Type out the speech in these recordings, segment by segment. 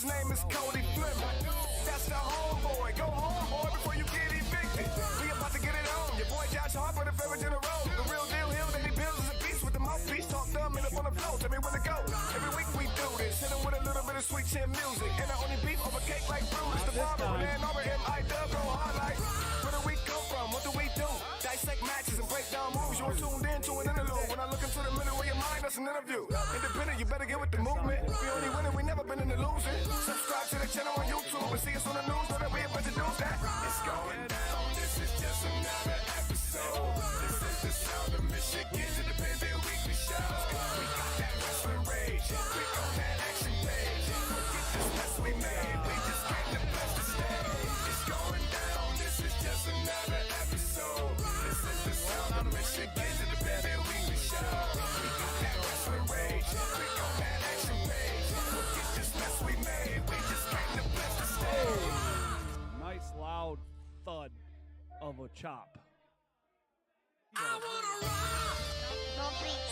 his name is Cody Fleming. That's the homeboy. Go home, boy, before you get evicted. We about to get it on. Your boy Josh Harper, the favorite in a row. The real deal, Hill, that he builds is a beast with the mouthpiece. Talk dumb and up on the floor. Tell me where to go. Every week we do this. Hit him with a little bit of sweet chin music. And I only beef over cake like Bruce. The barber, and over him, I dub, go highlight. Where do we come from? What do we do? Dissect matches and break down moves. You're tuned in to an interlude. When I look into the middle of your mind, that's an interview. Independent, you better get with the movement. We only winning, we never been in the losing. Subscribe to the channel on YouTube and see us on the news. Know that we a bunch of dudes that it's going down. This is just another episode. This is the sound of Michigan's independent weekly show. We got that Rasslin Rage. Click on that action page. Forget this mess we made. We just came to bless the stage. It's going down. This is just another episode. This is the sound of Michigan's independent weekly show. We got that Rasslin Rage. Click on that action page. Forget this mess we made. We just came to bless the stage. Nice loud thud of a chop. I wanna rock. No preach.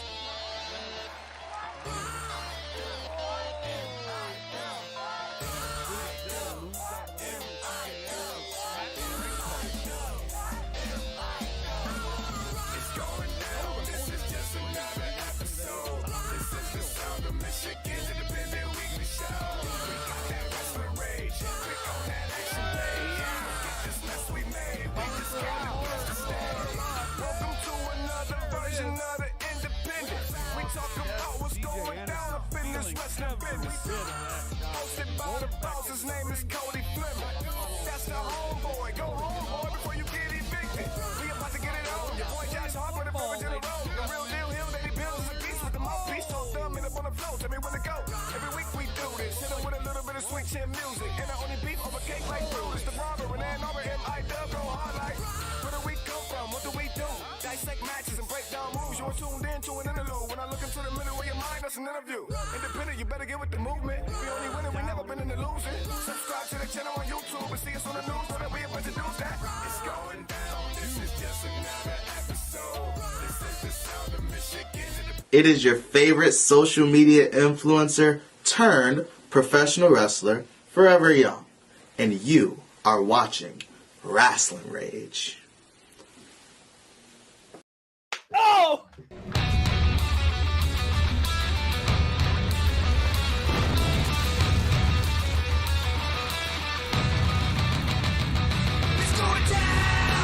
It's going down. This is just another episode. This is the sound of Michigan's independent weekly show. We got that Rasslin Rage. Click on that action page. Forget this mess we made. We just came to bless the stage. Welcome to another version of the Independent. We talk about what's going down up in this wrestling business. Hosted by the boss, his name is Cody Fleming. That's the homeboy. Go home, boy, before you get evicted. We about to get it on. Your boy Josh Harper, the favorite in a row. The real deal, Hill, that he builds is a beast with the mouthpiece. Talk dumb and up on the floor. Tell me where to go. Every week we do this. Hit him with a little bit of sweet chin music. And I only beef over cake like Bruce. The barber, and over him, I dub, go highlight. Where do we come from? What do we do? Dissect matches and break down moves. You're tuned in to an interlude. When I look into the middle of your mind, that's an interview. Independent, you better get with the movement. We only winning, we never been in the losing. Subscribe to the channel on YouTube and see us on the news. Know that we a bunch of dudes that it's going down. This is just another episode. This is the sound of Michigan. It is your favorite social media influencer turned professional wrestler, Forever Young, and you are watching Rasslin Rage. Oh!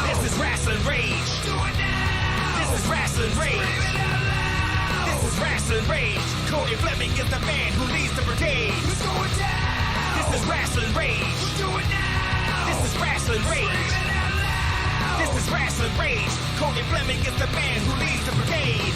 This is Rasslin Rage. This is Rasslin Rage. This is Rasslin Rage. Cody Fleming is the man who leads the brigade. This is Rasslin Rage. This is Rasslin Rage. This is Rasslin Rage. Cody Fleming is the man who leads the brigade.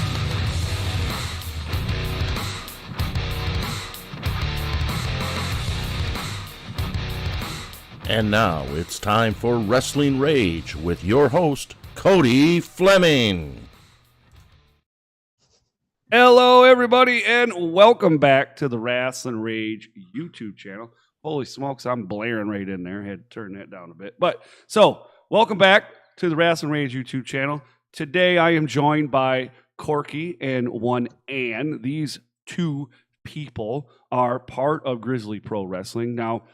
And now it's time for Rasslin Rage with your host, Cody Fleming. Hello, everybody, and welcome back to the Rasslin Rage YouTube channel. Holy smokes, I'm blaring right in there. Had to turn that down a bit. But so, welcome back to the Rasslin Rage YouTube channel. Today, I am joined by Corky and one Ann. These two people are part of Grizzly Pro Wrestling. Now,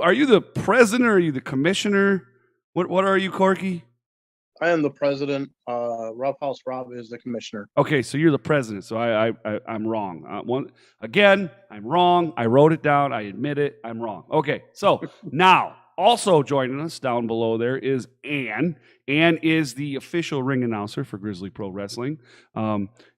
are you the president or are you the commissioner? What are you, Corky? I am the president. Rough House Rob is the commissioner. Okay, so you're the president. So I'm wrong. I'm wrong. I wrote it down. I admit it. I'm wrong. Okay, so now also joining us down below there is Ann. Ann is the official ring announcer for Grizzly Pro Wrestling.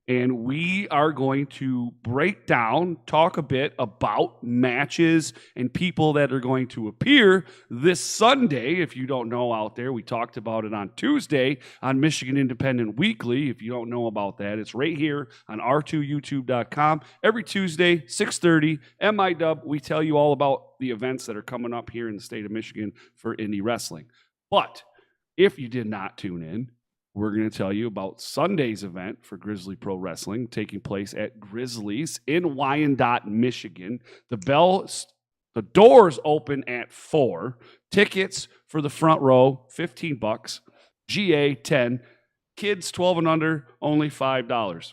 And we are going to break down, talk a bit about matches and people that are going to appear this Sunday. If you don't know out there, we talked about it on Tuesday on Michigan Independent Weekly. If you don't know about that, it's right here on r2youtube.com. Every Tuesday, 6:30, MIW, we tell you all about the events that are coming up here in the state of Michigan for indie wrestling. But if you did not tune in, we're going to tell you about Sunday's event for Grizzly Pro Wrestling taking place at Grizzly's in Wyandotte, Michigan. The doors open at 4. Tickets for the front row, $15. GA, 10. Kids 12 and under, only $5.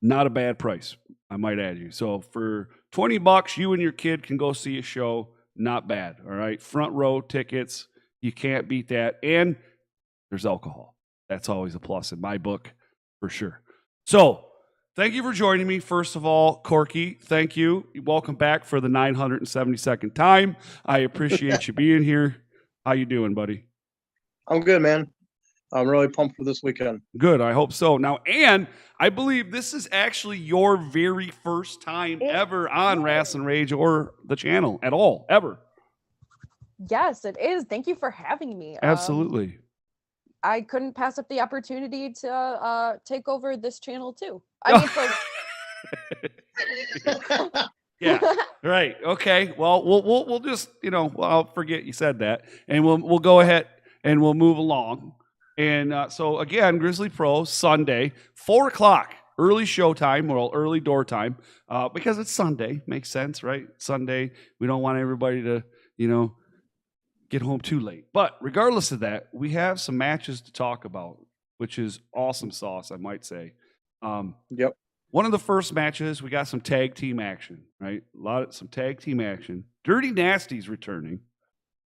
Not a bad price, I might add you. So for $20, you and your kid can go see a show. Not bad. All right. Front row tickets. You can't beat that. And there's alcohol. That's always a plus in my book for sure. So thank you for joining me. First of all, Corky, thank you. Welcome back for the 972nd time. I appreciate you being here. How you doing, buddy? I'm good, man. I'm really pumped for this weekend. Good. I hope so. Now, and I believe this is actually your very first time ever on Rasslin Rage or the channel at all, ever. Yes, it is. Thank you for having me. Absolutely. I couldn't pass up the opportunity to take over this channel too. I mean, Yeah. Right. Okay. Well, we'll just, I'll forget you said that, and we'll go ahead and we'll move along. And so again, Grizzly Pro Sunday, 4:00, early show time, well, early door time, because it's Sunday. Makes sense, right? Sunday, we don't want everybody to, get home too late. But regardless of that, we have some matches to talk about, which is awesome sauce, I might say. Yep. One of the first matches, we got some tag team action, right? Some tag team action. Dirty Nasty's returning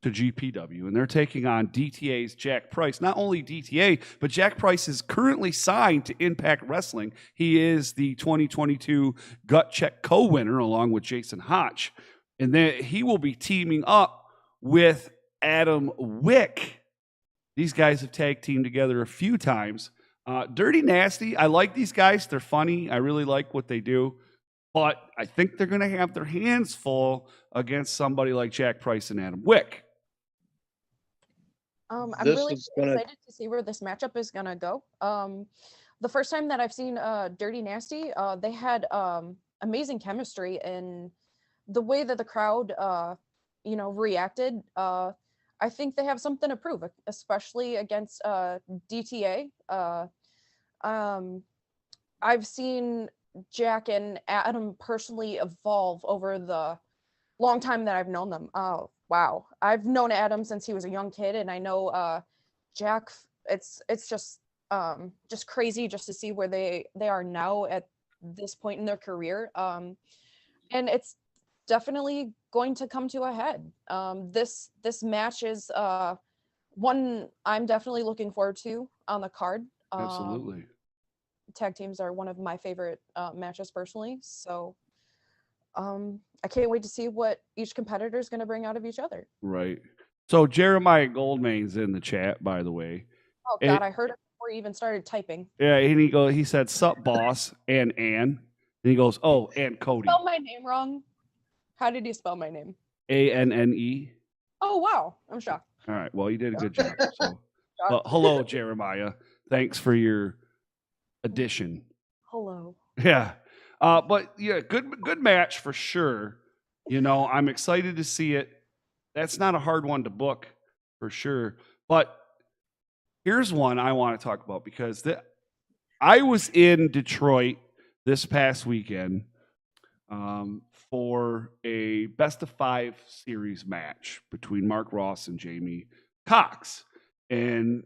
to GPW, and they're taking on DTA's Jack Price. Not only DTA, but Jack Price is currently signed to Impact Wrestling. He is the 2022 Gut Check co-winner along with Jason Hotch. And then he will be teaming up with Adam Wick. These guys have tag teamed together a few times. Dirty Nasty, I like these guys. They're funny. I really like what they do. But I think they're going to have their hands full against somebody like Jack Price and Adam Wick. I'm really excited to see where this matchup is going to go. The first time that I've seen Dirty Nasty, they had amazing chemistry, and the way that the crowd, reacted. I think they have something to prove, especially against DTA. I've seen Jack and Adam personally evolve over the long time that I've known them. Oh, wow. I've known Adam since he was a young kid, and I know Jack, it's just crazy just to see where they are now at this point in their career. And it's definitely going to come to a head. This match is one I'm definitely looking forward to on the card. Absolutely. Tag teams are one of my favorite matches personally. So I can't wait to see what each competitor is going to bring out of each other. Right. So Jeremiah Goldmane's in the chat, by the way. Oh God, I heard it before you even started typing. Yeah, and he said, "Sup, boss," and Ann. And he goes, "Oh, and Cody." Spell my name wrong. How did you spell my name? Anne. Oh wow, I'm shocked. All right. Well, you did a good job. So, hello, Jeremiah. Thanks for your addition. Hello. Yeah. But yeah, good match for sure. I'm excited to see it. That's not a hard one to book for sure. But here's one I want to talk about because I was in Detroit this past weekend for a best of 5 series match between Mark Ross and Jamie Cox. And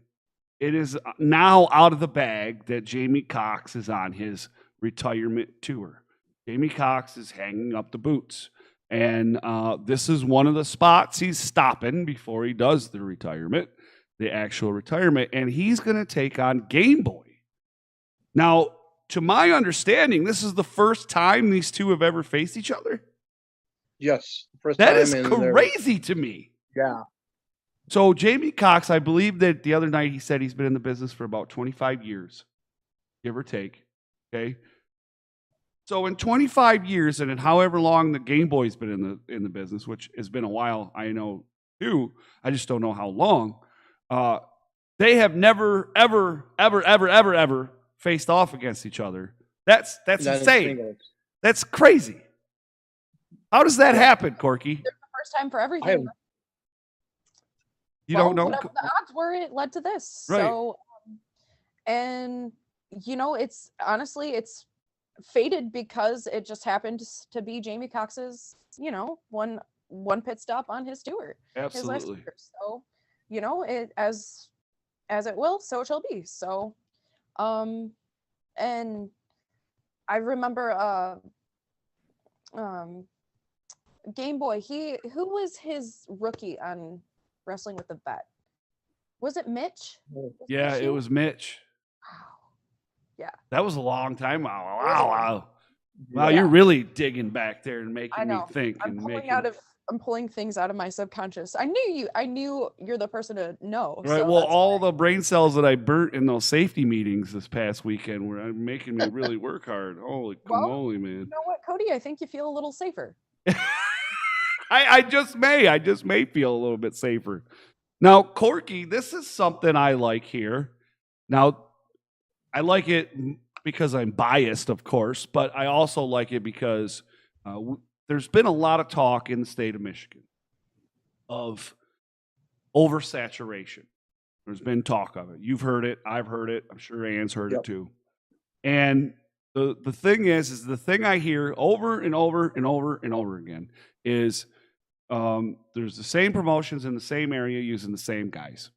it is now out of the bag that Jamie Cox is on his retirement tour. Jamie Cox is hanging up the boots. And this is one of the spots he's stopping before he does the actual retirement. And he's going to take on Game Boy. Now, to my understanding, this is the first time these two have ever faced each other. Yes. That is crazy to me. Yeah. So Jamie Cox, I believe that the other night he said he's been in the business for about 25 years, give or take. Okay. So in 25 years, and in however long the Game Boy's been in the business, which has been a while, I know too. I just don't know how long. They have never, ever faced off against each other. That's insane. That's crazy. How does that happen, Corky? It's the first time for everything. You don't know? Whatever the odds were, it led to this. Right. So, and it's honestly, it's fated because it just happened to be Jamie Cox's, one pit stop on his tour. Absolutely. His last tour. So, it as it will, so it shall be. So, and I remember Game Boy, who was his rookie on Wrestling with the Vet? Was it Mitch? Yeah, it was Mitch. Wow. Yeah. That was a long time. Wow. Wow, Yeah. you're really digging back there and I making me know. think I'm and pulling making. I'm pulling things out of my subconscious. I knew you're the person to know. Right. So Well, that's all why. the brain cells that I burnt in those safety meetings this past weekend were making me really work hard. Holy Well, moly, You man. know what, Cody? I think you feel a little safer. I just may feel a little bit safer. Now, Corky, this is something I like here. Now, I like it because I'm biased, of course, but I also like it because there's been a lot of talk in the state of Michigan of oversaturation. There's been talk of it. You've heard it. I've heard it. I'm sure Ann's heard it too. And the thing is the thing I hear over and over and over and over again is there's the same promotions in the same area using the same guys.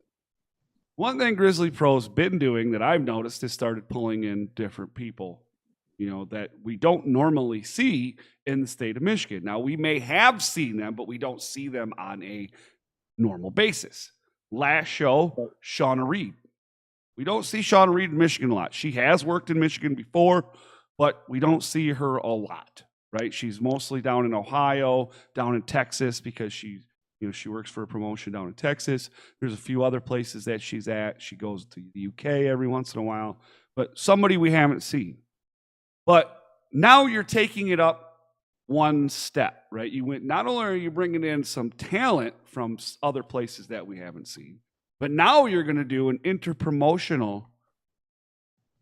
One thing Grizzly Pro's been doing that I've noticed is started pulling in different people, that we don't normally see in the state of Michigan. Now, we may have seen them, but we don't see them on a normal basis. Last show, Shauna Reed. We don't see Shauna Reed in Michigan a lot. She has worked in Michigan before, but we don't see her a lot, right? She's mostly down in Ohio, down in Texas, because she works for a promotion down in Texas. There's a few other places that she's at. She goes to the UK every once in a while, but somebody we haven't seen. But now you're taking it up one step, right? Not only are you bringing in some talent from other places that we haven't seen, but now you're going to do an interpromotional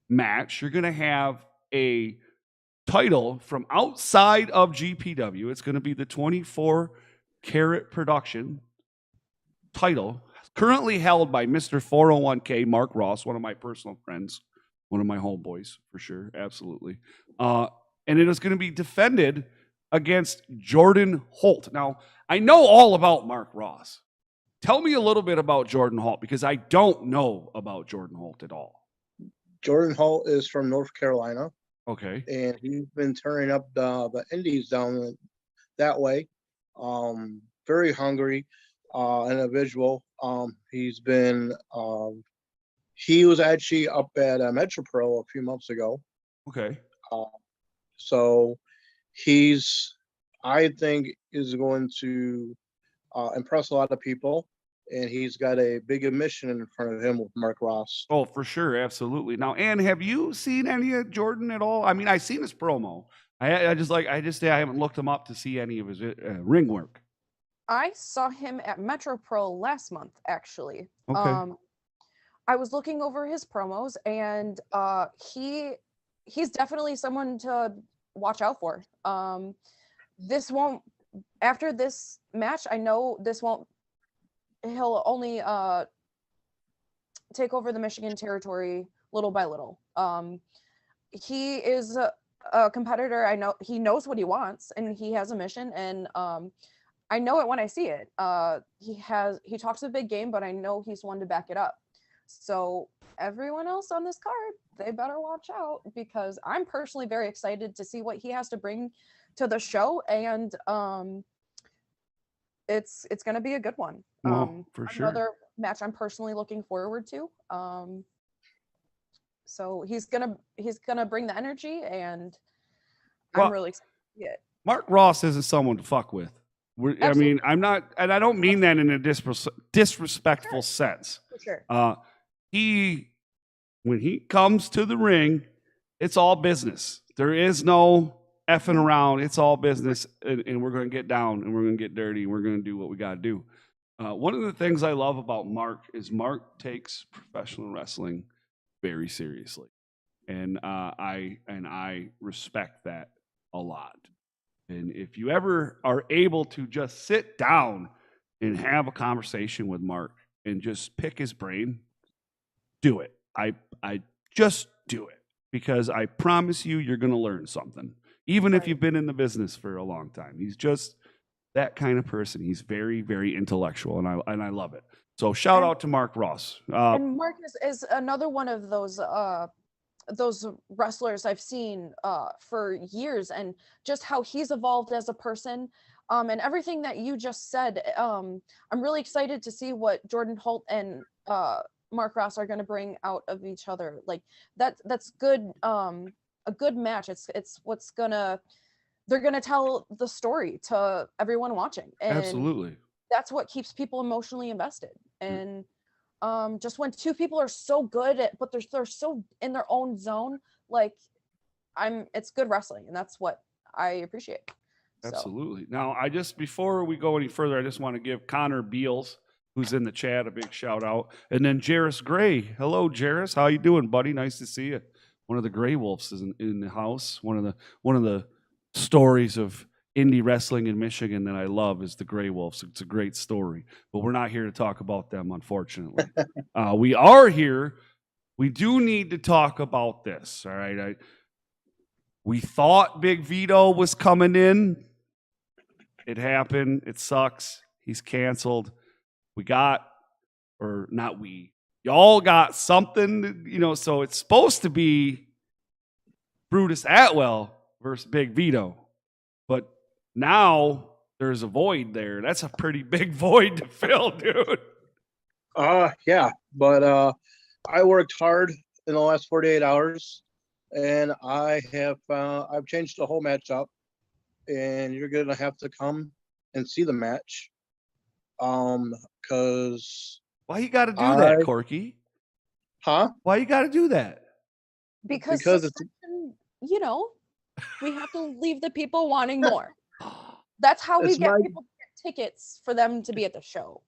match. You're going to have a title from outside of GPW. It's going to be the 24-Karat Production title, currently held by Mr. 401k Mark Ross, one of my personal friends, one of my homeboys for sure, absolutely. And it is going to be defended against Jordan Holt. Now, I know all about Mark Ross. Tell me a little bit about Jordan Holt, because I don't know about Jordan Holt at all. Jordan Holt is from North Carolina, Okay. and he's been turning up the indies down that way. Very hungry individual. He's been he was actually up at Metro Pro a few months ago. Okay. So I think is going to impress a lot of people, and he's got a big mission in front of him with Mark Ross. Oh, for sure, absolutely. Now, Ann, have you seen any of Jordan at all? I mean, I've seen his promo. I haven't looked him up to see any of his ring work. I saw him at Metro Pro last month, actually. Okay. I was looking over his promos, and he's definitely someone to watch out for. After this match, I know he'll only take over the Michigan territory little by little. He is a competitor. I know he knows what he wants, and he has a mission, and I know it when I see it. He talks a big game, but I know he's one to back it up. So everyone else on this card, they better watch out, because I'm personally very excited to see what he has to bring to the show, and it's going to be a good one. For sure. Another match I'm personally looking forward to. So he's gonna bring the energy, and I'm really excited to see it. Mark Ross isn't someone to fuck with. I mean, I'm not, and I don't mean that in a disrespectful sense. For sure. When he comes to the ring, it's all business. There is no effing around. It's all business, and we're going to get down, and we're going to get dirty, and we're going to do what we got to do. One of the things I love about Mark is Mark takes professional wrestling very seriously, and I respect that a lot. And if you ever are able to just sit down and have a conversation with Mark and just pick his brain, do it. I just do it, because I promise you're going to learn something, even if you've been in the business for a long time. He's just that kind of person. He's very, very intellectual, and I love it. So shout out to Mark Ross. And Mark is another one of those wrestlers I've seen for years, and just how he's evolved as a person. And everything that you just said, I'm really excited to see what Jordan Holt and Mark Ross are going to bring out of each other. Like that's good. A good match. It's what's they're gonna tell the story to everyone watching, and Absolutely. that's what keeps people emotionally invested. And just when two people are so good at, but they're so in their own zone, like it's good wrestling, and that's what I appreciate. So. Absolutely. Now, before we go any further, I just want to give Connor Beals, who's in the chat, a big shout out, and then Jarris Gray. Hello, Jarris. How you doing, buddy? Nice to see you. One of the Gray Wolves is in the house. One of the stories of indie wrestling in Michigan that I love is the Gray Wolves. It's a great story, but we're not here to talk about them, unfortunately. We are here. We do need to talk about this. All right. We thought Big Vito was coming in. It happened. It sucks. He's canceled. Y'all got something, so it's supposed to be Brutus Atwell versus Big Vito. But now there's a void there. That's a pretty big void to fill, dude. Yeah, but I worked hard in the last 48 hours, and I've changed the whole match up, and you're gonna have to come and see the match. Because why you got to do that, Corky? Huh? Why you got to do that? Because it's we have to leave the people wanting more. That's how we get people to get tickets for them to be at the show.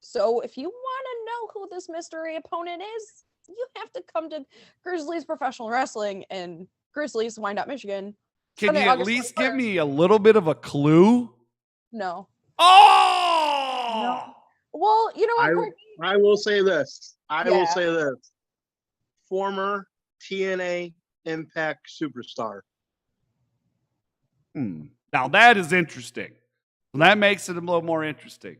So if you want to know who this mystery opponent is, you have to come to Grizzly's Professional Wrestling and Grizzly's Wyandotte, Michigan. Can you at least give me a little bit of a clue? No. Oh! No. Well, you know what, Corky? I will say this. Will say this. Former TNA Impact superstar. Now that is interesting. That makes it a little more interesting.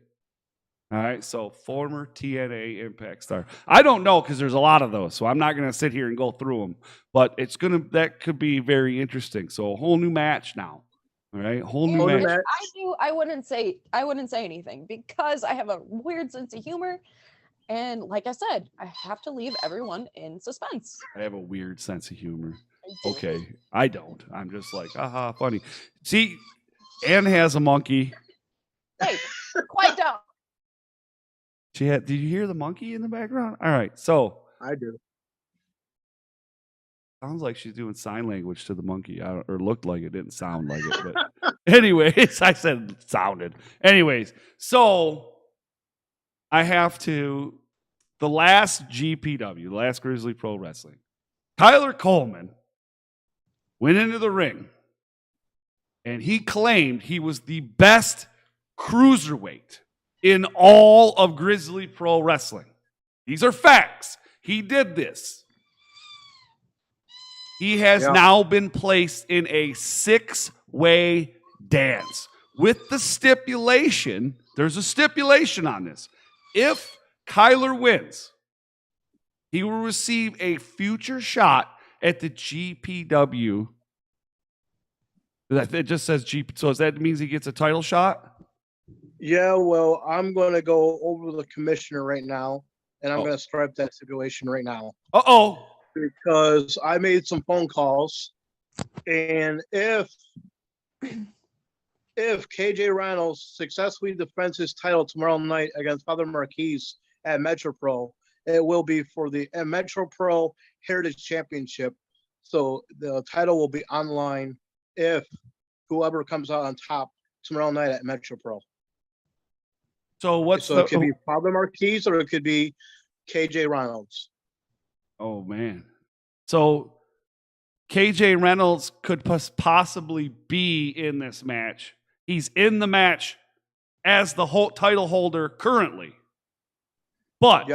All right, so former TNA Impact star. I don't know because there's a lot of those, so I'm not going to sit here and go through them. But that could be very interesting. So a whole new match now. All right, whole new match. I wouldn't say anything because I have a weird sense of humor, and like I said, I have to leave everyone in suspense. I have a weird sense of humor. Okay, I don't. I'm just like, aha, funny. See, Ann has a monkey. Hey, quiet down. Did you hear the monkey in the background? All right, so I do. Sounds like she's doing sign language to the monkey, or looked like it. Didn't sound like it, but anyways, I said it sounded. Anyways, so I have to. The last GPW, the last Grizzly Pro Wrestling, Tyler Coleman went into the ring, and he claimed he was the best cruiserweight in all of Grizzly Pro Wrestling. These are facts. He did this. He has now been placed in a 6-way dance with the stipulation. There's a stipulation on this. If Kyler wins, he will receive a future shot at the GPW. It just says GP. So that means he gets a title shot? Yeah, well, I'm going to go over the commissioner right now, and I'm going to stripe that stipulation right now. Uh-oh. Because I made some phone calls, and if KJ Reynolds successfully defends his title tomorrow night against Father Marquez at Metro Pro, it will be for the Metro Pro Heritage Championship. So the title will be online if whoever comes out on top tomorrow night at Metro Pro. So it could be Father Marquez or it could be KJ Reynolds. Oh, man. So KJ Reynolds could possibly be in this match. He's in the match as the title holder currently. But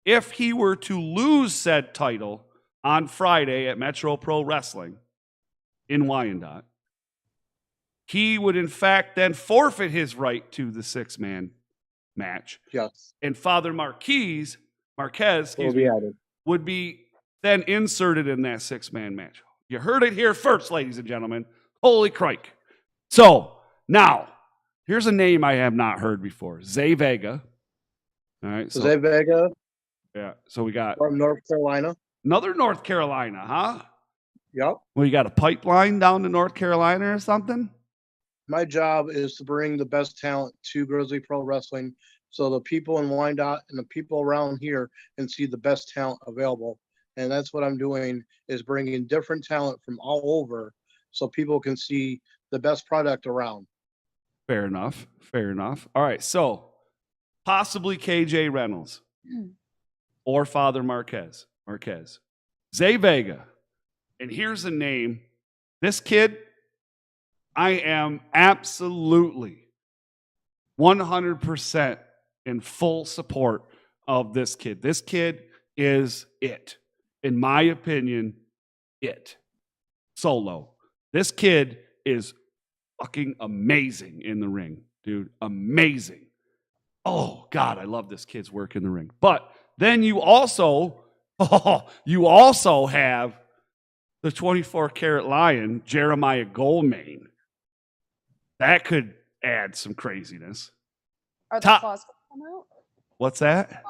if he were to lose said title on Friday at Metro Pro Wrestling in Wyandotte, he would in fact then forfeit his right to the 6-man match. Yes. And Father Marquez would be then inserted in that 6-man match. You heard it here first, ladies and gentlemen. Holy crike. So now, here's a name I have not heard before. Zavega. All right. So, Zavega yeah. So we got from North Carolina. another North Carolina, huh? Yep. Well, you got a pipeline down to North Carolina or something? My job is to bring the best talent to Grizzly Pro Wrestling so the people in Wyandotte and the people around here can see the best talent available. And that's what I'm doing, is bringing different talent from all over so people can see the best product around. Fair enough. Fair enough. All right. So possibly KJ Reynolds or Father Marquez. Zavega. And here's a name. This kid, I am absolutely 100% in full support of this kid. This kid is it. In my opinion, it. Solo. This kid is fucking amazing in the ring, dude. Amazing. Oh, God, I love this kid's work in the ring. But then you also have the 24-karat lion, Jeremiah Goldmane. That could add some craziness. Are the Top- claws gonna come out? What's that?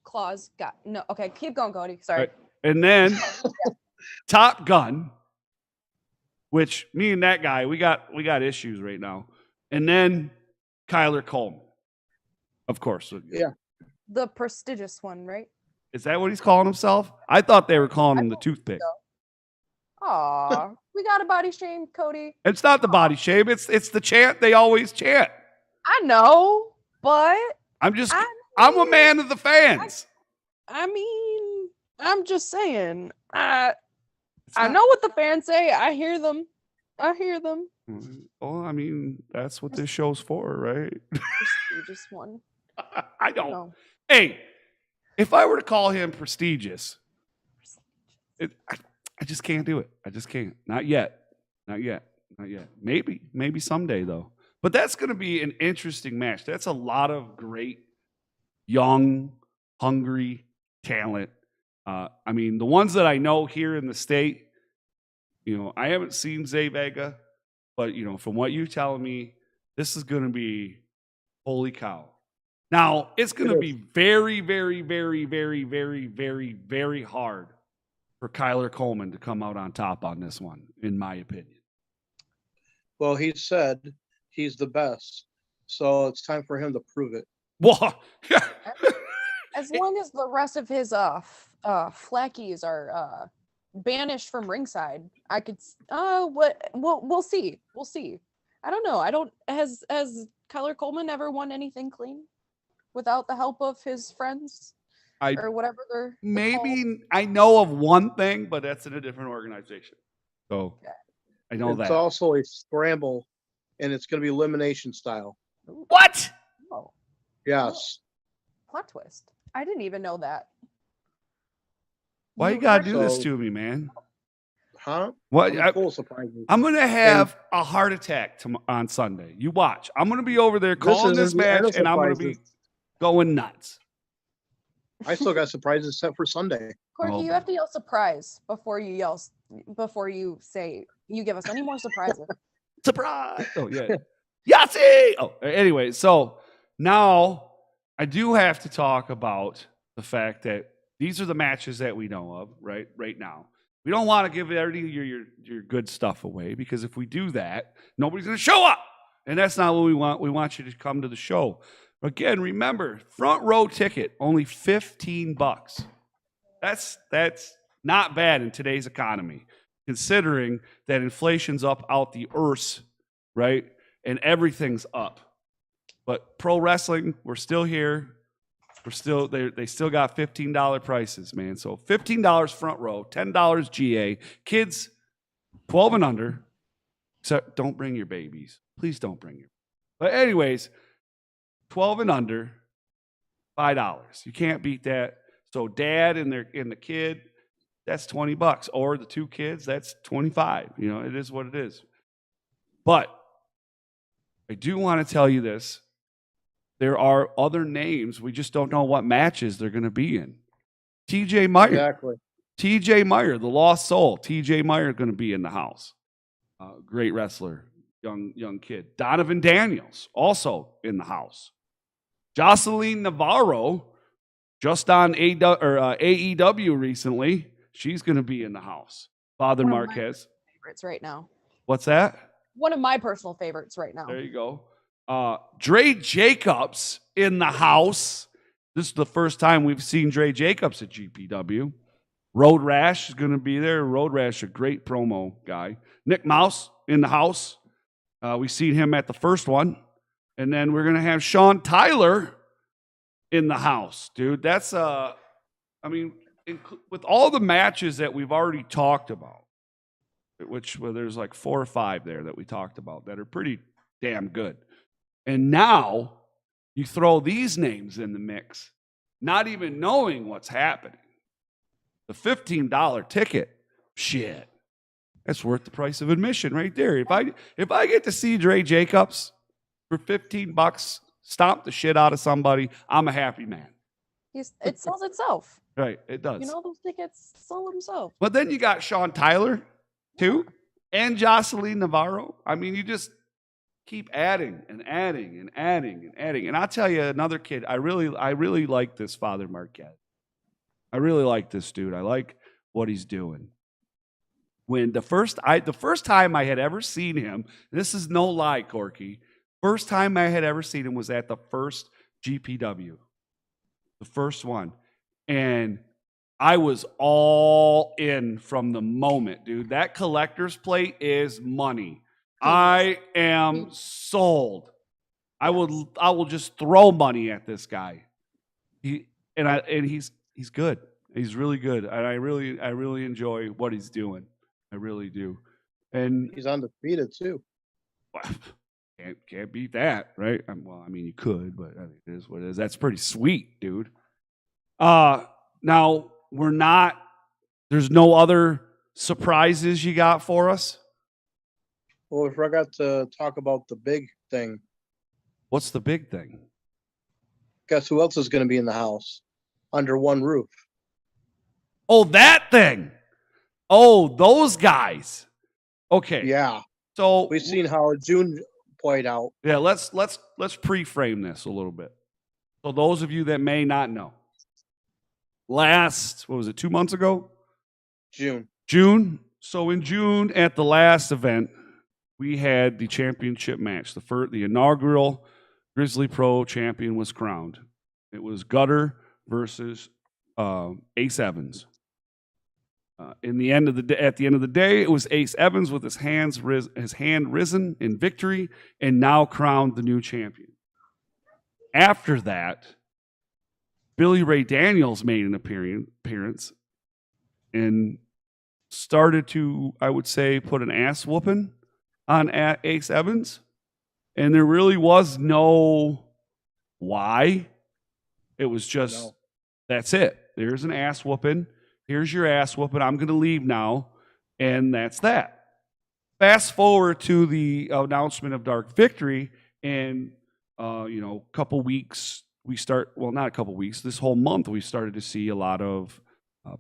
Claws got no. Okay, keep going, Cody. Sorry. Right. And then Top Gun, which me and that guy, we got issues right now. And then Kyler Coleman, of course. Yeah. The prestigious one, right? Is that what he's calling himself? I thought they were calling him the toothpick. Aw, we got a body shame, Cody. It's not the body shame. It's the chant they always chant. I know, but I'm a man of the fans. I mean, I'm just saying. I not- know what the fans say. I hear them. Well, I mean, that's what this show's for, right? Prestigious one. I don't. No. Hey, if I were to call him prestigious, I just can't do it. I just can't. Not yet. Maybe someday though. But that's going to be an interesting match. That's a lot of great, young, hungry talent. I mean, the ones that I know here in the state, I haven't seen Zavega, but from what you're telling me, this is going to be holy cow. Now, it's going to be very, very, very, very, very, very, very hard for Kyler Coleman to come out on top on this one, in my opinion. Well, he said he's the best, so it's time for him to prove it. Well, As long as the rest of his flackies are banished from ringside, I could. We'll see. I don't know. Has Kyler Coleman ever won anything clean without the help of his friends or whatever they're maybe called? I know of one thing, but that's in a different organization. So I know It's that. also a scramble, and it's going to be elimination style. What? Oh, Yes. plot twist. I didn't even know that. Why you gotta do this So- to me, man? Huh? What? I'm full of surprises. I'm gonna have a heart attack on Sunday. You watch. I'm gonna be over there calling this isn't the end match, of and I'm gonna be surprises. going nuts. I still got surprises set for Sunday. Corky, Oh, you have to yell surprise before you give us any more surprises. Surprise! Oh yeah, Yahtzee! Oh, anyway, so now I do have to talk about the fact that these are the matches that we know of right now. We don't want to give your good stuff away, because if we do that, nobody's going to show up, and that's not what we want. We want you to come to the show. Again, remember, front row ticket, only $15. That's not bad in today's economy, considering that inflation's up out the earth, right? And everything's up. But pro wrestling, we're still here. They still got $15 prices, man. So $15 front row, $10 GA. Kids 12 and under. So don't bring your babies. Please don't bring your. But anyways, 12 and under, $5. You can't beat that. So dad and the kid, that's $20. Or the two kids, that's $25. It is what it is. But I do want to tell you this. There are other names. We just don't know what matches they're going to be in. TJ Meyer. Exactly. TJ Meyer, the lost soul. TJ Meyer going to be in the house. Great wrestler. young kid. Donovan Daniels, also in the house. Jocelyn Navarro, just on AEW recently. She's going to be in the house. Father One of my Marquez. favorites right now. What's that? One of my personal favorites right now. There you go. Dre Jacobs in the house. This is the first time we've seen Dre Jacobs at GPW. Road Rash is going to be there. Road Rash, a great promo guy. Nick Mouse in the house. We've seen him at the first one. And then we're going to have Sean Tyler in the house, dude. That's, with all the matches that we've already talked about, there's like 4 or 5 there that we talked about that are pretty damn good. And now you throw these names in the mix, not even knowing what's happening. The $15 ticket, shit, that's worth the price of admission right there. If I get to see Dre Jacobs for $15, stomp the shit out of somebody, I'm a happy man. It sells itself. Right, it does. You know, those tickets sell themselves. But then you got Sean Tyler, too, and Jocelyn Navarro. I mean, you just keep adding and adding and adding and adding. And I'll tell you another kid, I really like this Father Marquez. I really like this dude. I like what he's doing. When the first time I had ever seen him, this is no lie, Corky, first time I had ever seen him was at the first GPW. The first one. And I was all in from the moment, dude. That collector's plate is money. I am sold. I will just throw money at this guy. He's good. He's really good. And I really enjoy what he's doing. I really do. And He's undefeated too. can't beat that, right? You could, but it is what it is. That's pretty sweet, dude. Now there's no other surprises you got for us? Well, we forgot to talk about the big thing. What's the big thing? Guess who else is going to be in the house under one roof? Oh, that thing. Oh, those guys. Okay. Yeah. So We've seen how June played out. Yeah, let's pre-frame this a little bit. So those of you that may not know. What was it, 2 months ago? June. So in June at the last event, we had the championship match. The inaugural Grizzly Pro champion was crowned. It was Gutter versus Ace Evans. At the end of the day, it was Ace Evans with his hand risen in victory and now crowned the new champion. After that, Billy Ray Daniels made an appearance and started to, I would say, put an ass whooping on Ace Evans. And there really was no why. It was just, That's it. There's an ass whooping. Here's your ass whooping. I'm going to leave now. And that's that. Fast forward to the announcement of Dark Victory. And, a couple weeks, not a couple weeks, this whole month, we started to see a lot of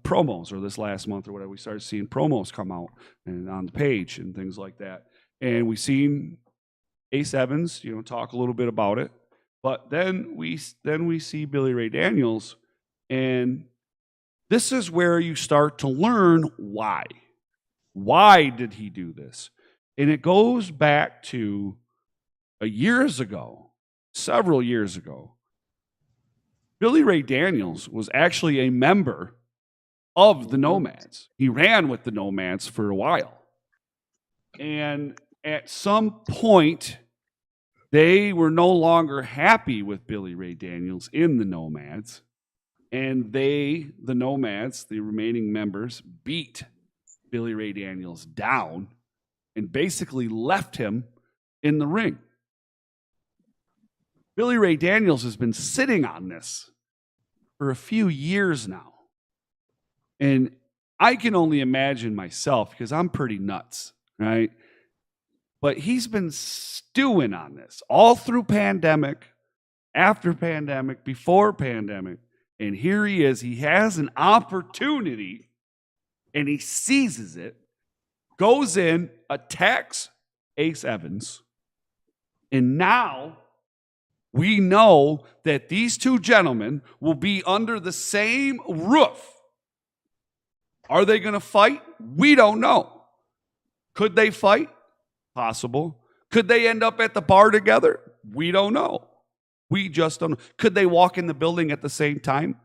promos, or this last month or whatever, we started seeing promos come out and on the page and things like that. And we seen Ace Evans, talk a little bit about it. But then we see Billy Ray Daniels, and this is where you start to learn why. Why did he do this? And it goes back to several years ago. Billy Ray Daniels was actually a member of the Nomads. He ran with the Nomads for a while. And at some point, they were no longer happy with Billy Ray Daniels in the Nomads. And the Nomads, the remaining members, beat Billy Ray Daniels down and basically left him in the ring. Billy Ray Daniels has been sitting on this for a few years now. And I can only imagine myself, because I'm pretty nuts, right? But he's been stewing on this all through pandemic, after pandemic, before pandemic. And here he is. He has an opportunity, and he seizes it, goes in, attacks Ace Evans. And now we know that these two gentlemen will be under the same roof. Are they going to fight? We don't know. Could they fight? Possible. Could they end up at the bar together? We don't know. We just don't know. Could they walk in the building at the same time?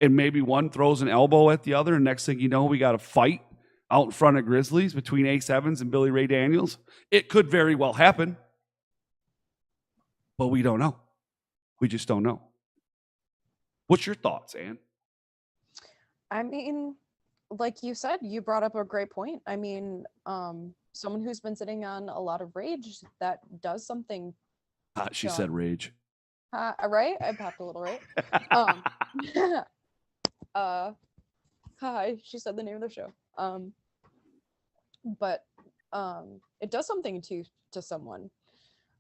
And maybe one throws an elbow at the other, and next thing you know, we got a fight out in front of Grizzlies between Ace Evans and Billy Ray Daniels. It could very well happen. But we don't know. We just don't know. What's your thoughts, Ann? I mean, like you said, you brought up a great point. I mean, someone who's been sitting on a lot of rage, that does something. She said rage. Right? I popped a little, right? Hi, she said the name of the show. But it does something to someone.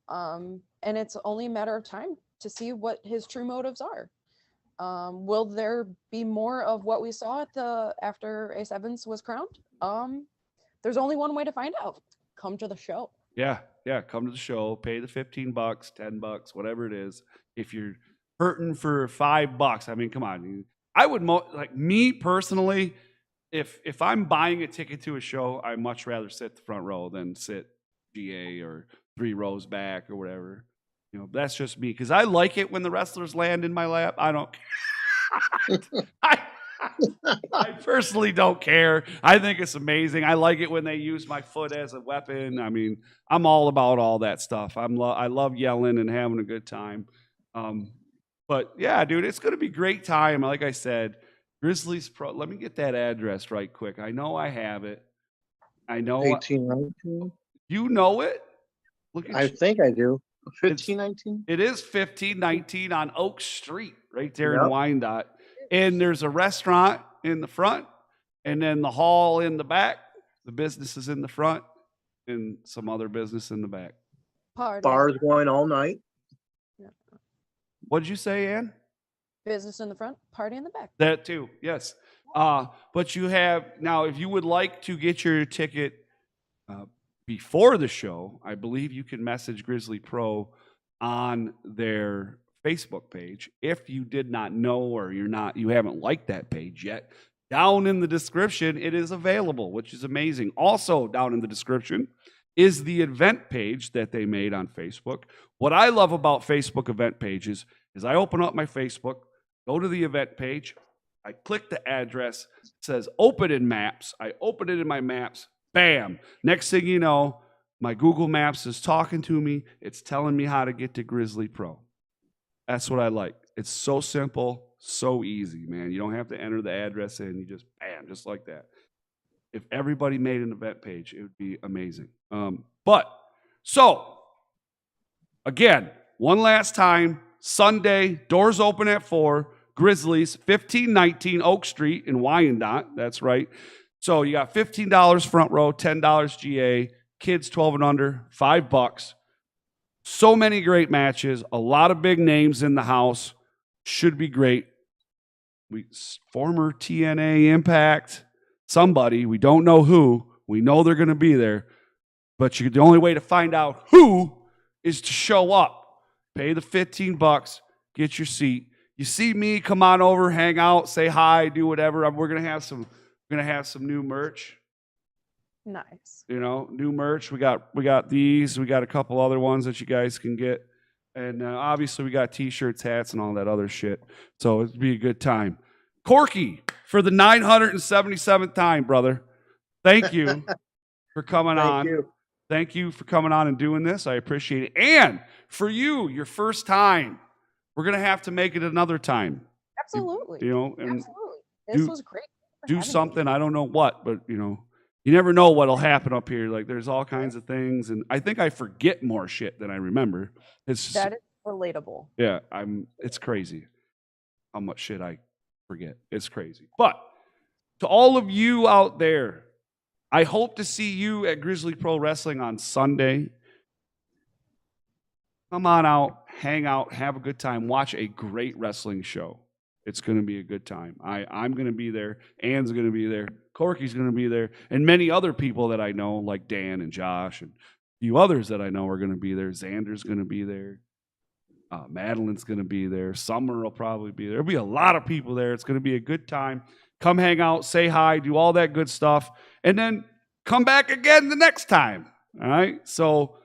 And it's only a matter of time to see what his true motives are. Will there be more of what we saw after Ace Evans was crowned? There's only one way to find out. Come to the show. Yeah, come to the show, pay the $15, $10, whatever it is. If you're hurting for $5, I mean, come on. I would like me personally, if I'm buying a ticket to a show, I'd much rather sit the front row than sit GA or 3 rows back or whatever. You know, that's just me because I like it when the wrestlers land in my lap. I don't. I personally don't care. I think it's amazing. I like it when they use my foot as a weapon. I mean, I'm all about all that stuff. I love yelling and having a good time. But yeah, dude, it's going to be a great time. Like I said, Grizzlies Pro. Let me get that address right quick. I know I have it. I know. 1819. You know it? Look at I think I do. 1519. It is 1519 on Oak Street, right there in Yep. Wyandotte. And there's a restaurant in the front, and then the hall in the back. The business is in the front, and some other business in the back. Bars going all night. What did you say, Ann? Business in the front, party in the back. That too, yes. But you have now, if you would like to get your ticket before the show, I believe you can message Grizzly Pro on their Facebook page. If you did not know or you haven't liked that page yet, down in the description it is available, which is amazing. Also down in the description is the event page that they made on Facebook. What I love about Facebook event pages is I open up my Facebook, go to the event page, I click the address, it says open in maps. I open it in my maps, bam. Next thing you know, my Google Maps is talking to me. It's telling me how to get to Grizzly Pro. That's what I like. It's so simple, so easy, man. You don't have to enter the address in. You just, bam, just like that. If everybody made an event page, it would be amazing. So, again, one last time, Sunday, doors open at 4, Grizzlies, 1519 Oak Street in Wyandotte. That's right. So you got $15 front row, $10 GA, kids 12 and under, $5. So many great matches, a lot of big names in the house. Should be great. Former TNA Impact, somebody, we don't know who. We know they're going to be there. But the only way to find out who is to show up. Pay the $15, get your seat. You see me, come on over, hang out, say hi, do whatever. We're going to have some new merch. Nice. You know, new merch. We got these. We got a couple other ones that you guys can get. And obviously we got T-shirts, hats, and all that other shit. So it'd be a good time. Corky, for the 977th time, brother, thank you for coming on. Thank you for coming on and doing this. I appreciate it. And for you, your first time, we're going to have to make it another time. Absolutely. You know, and absolutely. This was great. Do something. I don't know what, but you know, you never know what'll happen up here. Like there's all kinds of things, and I think I forget more shit than I remember. It's just, that is relatable. Yeah, it's crazy how much shit I forget. It's crazy. But to all of you out there, I hope to see you at Grizzly Pro Wrestling on Sunday. Come on out, hang out, have a good time, watch a great wrestling show. It's going to be a good time. I'm going to be there. Ann's going to be there. Corky's going to be there. And many other people that I know, like Dan and Josh and few others that I know are going to be there. Xander's going to be there. Madeline's going to be there. Summer will probably be there. There'll be a lot of people there. It's going to be a good time. Come hang out, say hi, do all that good stuff, and then come back again the next time. All right? So,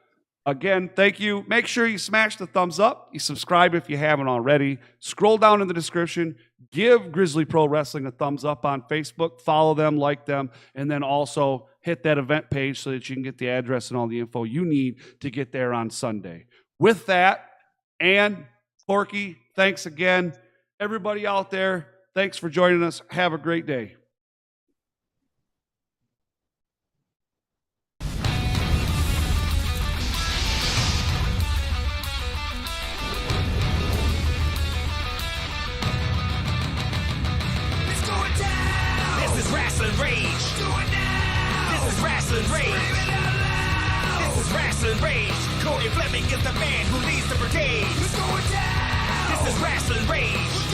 again, thank you. Make sure you smash the thumbs up. You subscribe if you haven't already. Scroll down in the description. Give Grizzly Pro Wrestling a thumbs up on Facebook. Follow them, like them, and then also hit that event page so that you can get the address and all the info you need to get there on Sunday. With that, and Corky, thanks again. Everybody out there, thanks for joining us. Have a great day. It's going down. This is Rasslin Rage. It's going down. This is Rasslin Rage. Scream it out loud. This is Rasslin Rage. Cody Fleming is the man who leads the brigade. It's going down. This is Rasslin Rage.